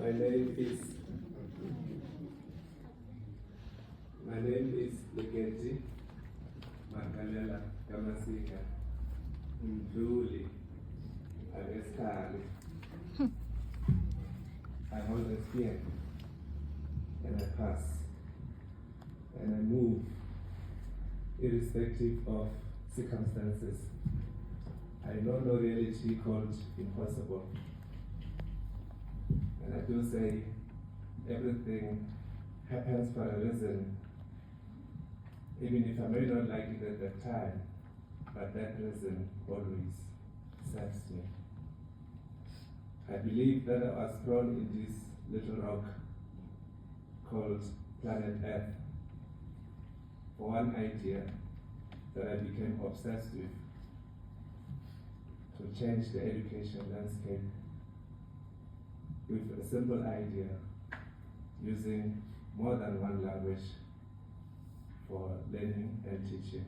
My name is Leketi Makalela Kamasika Mdluli Ageskali. I hold a spear and I pass and I move irrespective of circumstances. I know no reality called impossible. And I do say everything happens for a reason, even if I may not like it at that time, but that reason always serves me. I believe that I was thrown in this little rock called planet Earth for one idea that I became obsessed with, to change the education landscape with a simple idea, using more than one language for learning and teaching.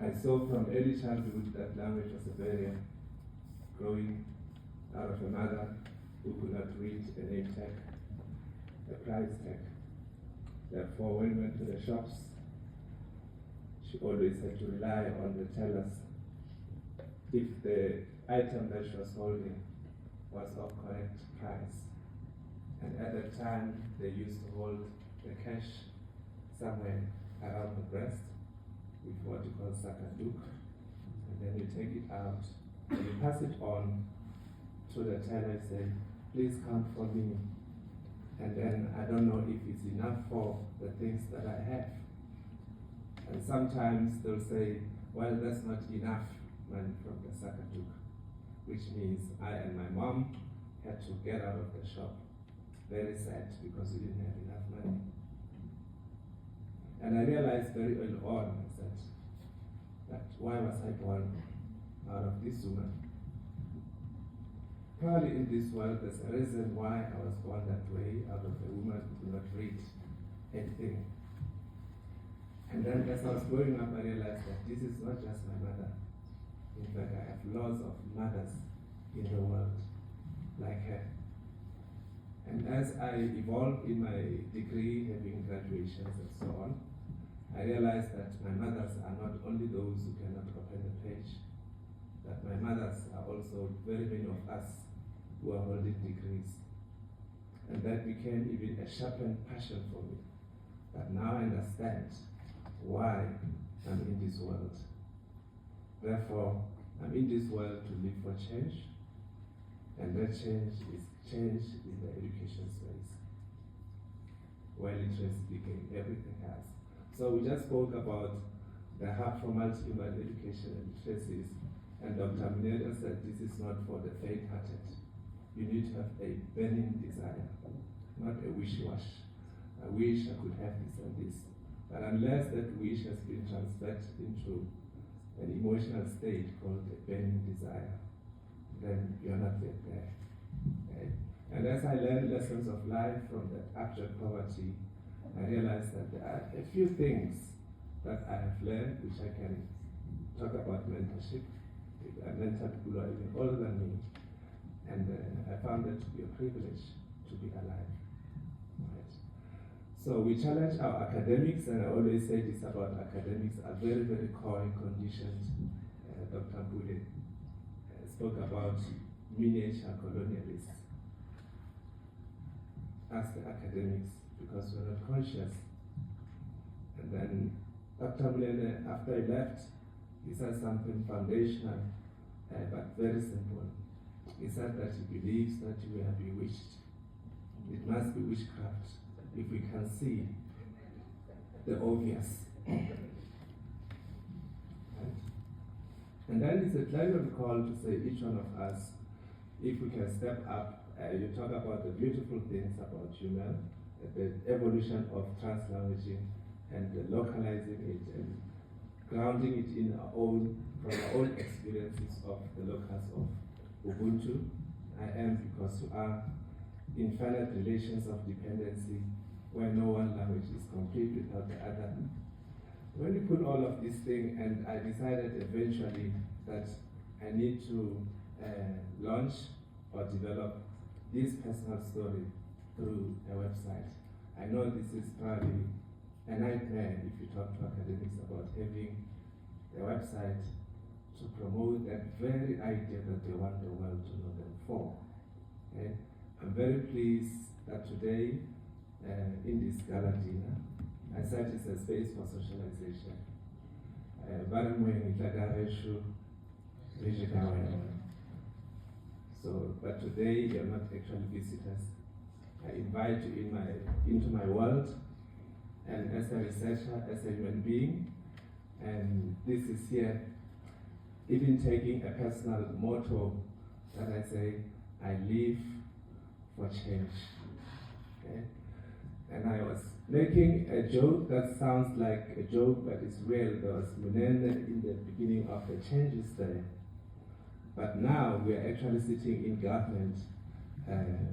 I saw from early childhood that language was a barrier, growing out of a mother who could not read a name tag, a price tag. Therefore, when we went to the shops, she always had to rely on the tellers if the item that she was holding was of correct price. And at that time, they used to hold the cash somewhere around the breast with what you call sakaduk, and then you take it out and you pass it on to the teller and say, please count for me. And then I don't know if it's enough for the things that I have. And sometimes they'll say, well, that's not enough money from the sakaduk, which means I and my mom had to get out of the shop. Very sad, because we didn't have enough money. And I realized very early on that why was I born out of this woman? Probably in this world there's a reason why I was born that way, out of a woman who could not read anything. And then as I was growing up, I realized that this is not just my mother. In fact, I have lots of mothers in the world like her. And as I evolved in my degree, having graduations and so on, I realized that my mothers are not only those who cannot open the page, that my mothers are also very many of us who are holding degrees. And that became even a sharpened passion for me. But now I understand why I'm in this world. Therefore, I'm in this world to live for change, and that change is change in the education space, where literacy became everything else. So we just spoke about the hub for multilingual education and literacy, and Dr. Makalela said this is not for the faint-hearted. You need to have a burning desire, not a wish-wash. I wish I could have this and this. But unless that wish has been transferred into an emotional state called a burning desire, then you're not yet there. Okay? And as I learned lessons of life from that abject poverty, I realized that there are a few things that I have learned which I can talk about mentorship. I mentored people who are even older than me, and I found it to be a privilege to be alive. Right? So we challenge our academics, and I always say this about academics, are very, very core conditions. Dr. Bude spoke about miniature colonialists as the academics, because we're not conscious. And then Dr. Makalela, after he left, he said something foundational, but very simple. He said that he believes that we are bewitched. It must be witchcraft if we can see the obvious. Right? And then it's a clarion call to say each one of us, if we can step up. You talk about the beautiful things about HuMEL, the evolution of translanguaging and localizing it and grounding it in our own, from our own experiences of the locals of Ubuntu. I am, because you are infinite relations of dependency where no one language is complete without the other. When you put all of these things, and I decided eventually that I need to launch or develop this personal story through a website. I know this is probably a nightmare if you talk to academics about having a website to promote that very idea that they want the world to know them for. Okay? I'm very pleased that today, in this gala dinner, I said it's a space for socialization. So, but today you're not actually visitors. I invite you into my world, and as a researcher, as a human being, and this is here, even taking a personal motto that I say, I live for change. Okay? And I was making a joke that sounds like a joke, but it's real. There was Munene in the beginning of the changes there. But now we are actually sitting in government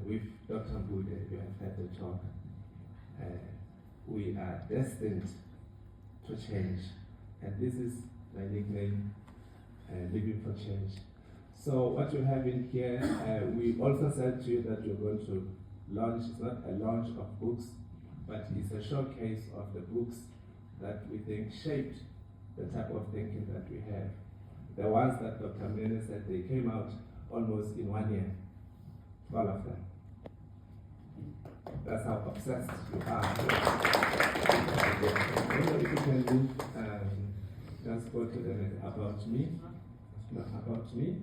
with Dr. Mbude. You have had the talk. We are destined to change. And this is my nickname, Living for Change. So what you have in here, we also said to you that you're going to launch, it's not a launch of books, but it's a showcase of the books that we think shaped the type of thinking that we have. The ones that Dr. Mene said, they came out almost in 1 year, all of them. That's how obsessed you are. If you can move, just go to the about me. About me.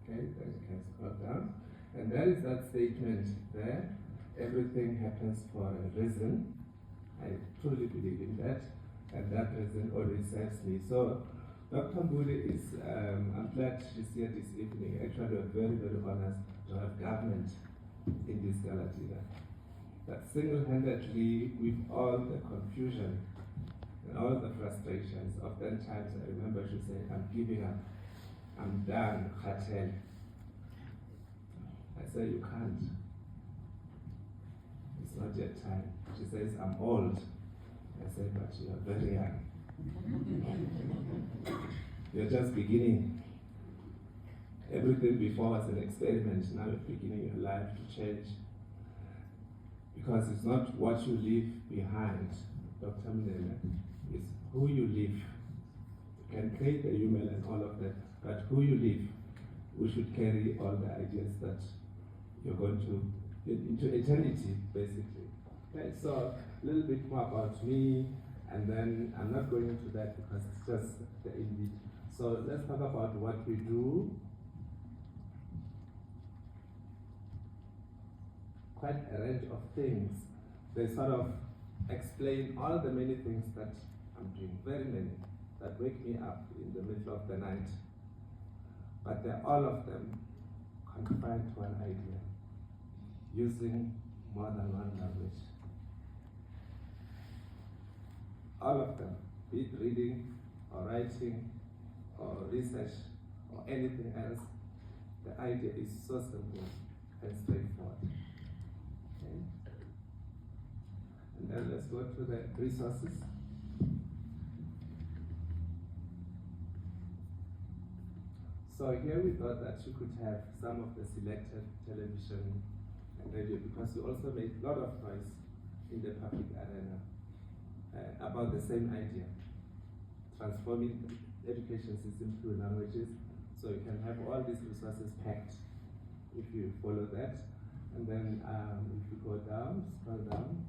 Okay, then you can scroll down. And there is that statement there. Everything happens for a reason. I truly believe in that. And that reason always serves me. So, Dr. Mbude is, I'm glad she's here this evening. Actually, we're very, very honored to have government in this gala dinner. That single-handedly, with all the confusion and all the frustrations, oftentimes I remember she saying, I'm giving up. I'm done, Khatel. I say, you can't. It's not yet time. She says, I'm old. I say, but you are very young. You're just beginning. Everything before was an experiment. Now you're beginning your life to change. Because it's not what you leave behind, Dr. Mnele. It's who you leave. You can create the HuMEL and all of that, but who you leave, we should carry all the ideas that you're going to, into eternity, basically. Okay, so a little bit more about me, and then I'm not going into that because it's just the indeed. So let's talk about what we do. Quite a range of things. They sort of explain all the many things that I'm doing, very many, that wake me up in the middle of the night. But they're all of them confined to one idea, using more than one language. All of them, be it reading, or writing, or research, or anything else, the idea is so simple and straightforward. Okay? And then let's go to the resources. So here we thought that you could have some of the selected television and radio, because we also made a lot of noise in the public arena about the same idea, transforming the education system through languages. So you can have all these resources packed if you follow that. And then if you go down, scroll down.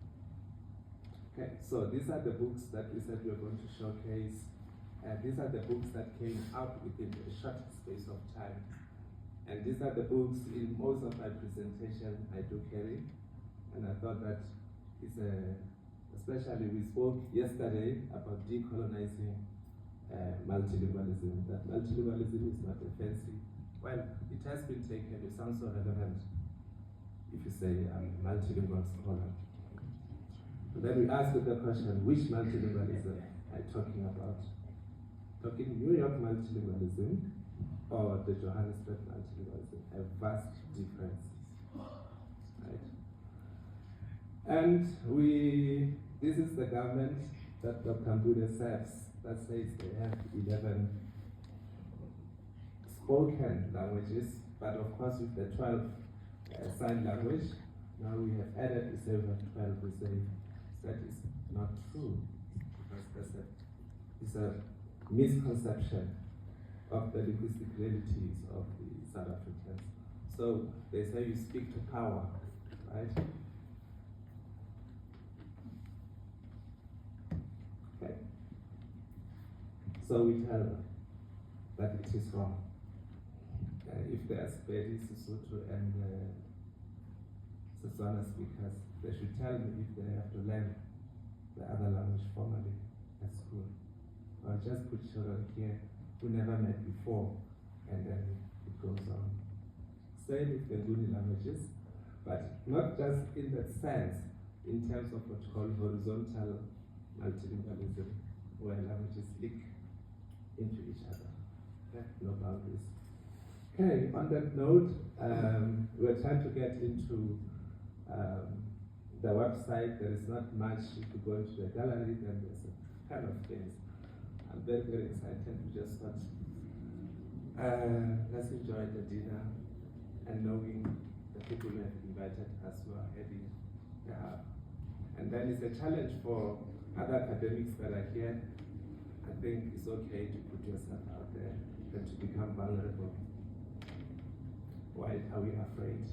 Okay, so these are the books that we said we were going to showcase. These are the books that came out within a short space of time. And these are the books in most of my presentation I do carry. And I thought that it's especially we spoke yesterday about decolonizing multilingualism. That multilingualism is not a fancy, well, it has been taken, it sounds so relevant if you say I'm a multilingual scholar. But then we ask the question, which multilingualism are you talking about? Talking New York multilingualism or the Johannesburg multilingualism? A vast difference, right? And this is the government that Dr. Mbude serves, that says they have 11 spoken languages, but of course with the 12 sign language, now we have added the 712. We say that is not true, because it's a misconception of the linguistic realities of the South Africans. So they say you speak to power, right? Okay. So we tell them that it is wrong. If they are Sepedi, Sesotho, and Setswana speakers, they should tell me if they have to learn the other language formally at school. Or just put children here who never met before, and then it goes on. Same with the Nguni languages, but not just in that sense, in terms of what's called horizontal multilingualism, where languages link into each other. Okay? No boundaries. Okay, on that note, we're trying to get into the website. There is not much. If you go into the gallery, then there's a kind of things. I'm very, very excited. We just thought, let's enjoy the dinner and knowing the people who have invited us who are heading up. And then it's a challenge for other academics that are here. I think it's okay to put yourself out there and to become vulnerable. Why are we afraid?